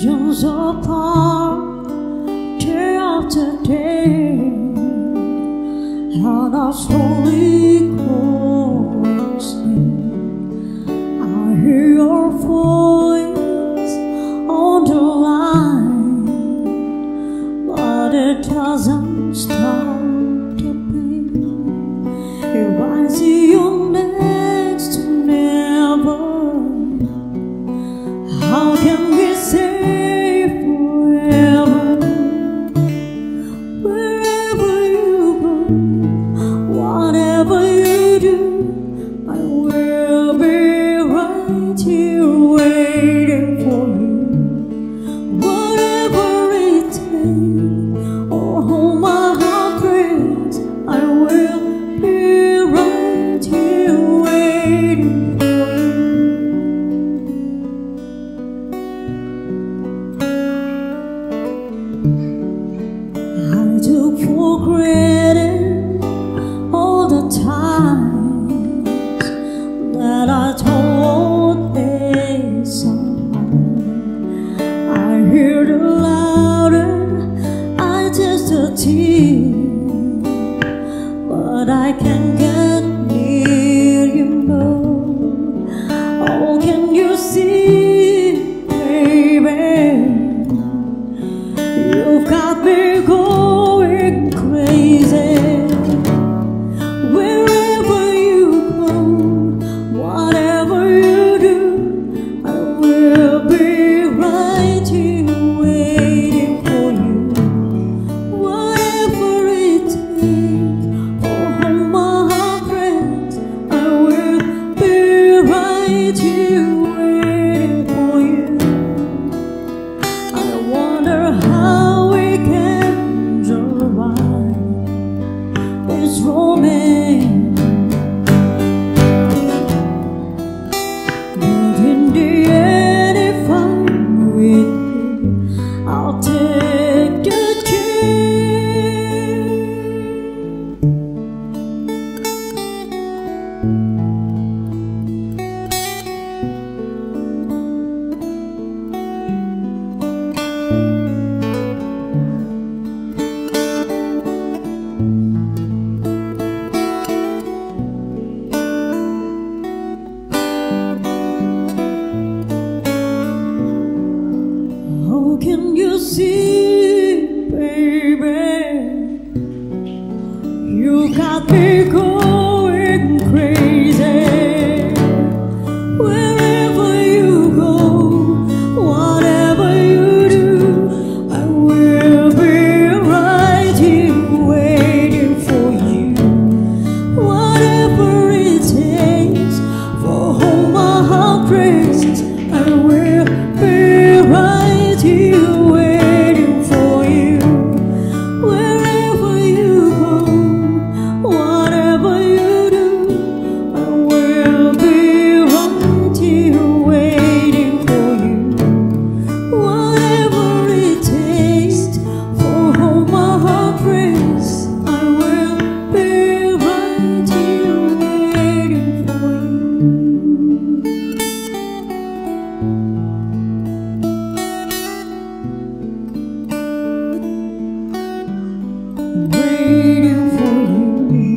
Visions apart, day after day, and I slowly closing. I hear your voice on the line, but it doesn't stop the pain. If I see you next to never, how can we say forever? Wherever you go, whatever you do, I will be right here waiting for you. Whatever it takes, or hold my heart breaks, I will be right here waiting for you. I took for granted all the times that I told a song. I hear the louder, I just a tear, but I can't get near you, no. Oh, can you see, baby? You've got me going crazy. Wherever you go, whatever you do, I will be right here waiting for you. Whatever it takes, or hold my heart breaks, I will be right here waiting for you. I wonder how we can survive this romance, but in the end, if I'm with you, I'll take the chance. How can you see, baby? You got me going crazy. Wherever you go, whatever you do, I will be right here waiting for you. Whatever it takes, for hold my heart breaks, I will be right here waiting for you. Wherever you go, whatever you do, I will be right here waiting for you. Whatever it takes, for hold my heart breaks, I will be right here waiting for you. Waiting for you.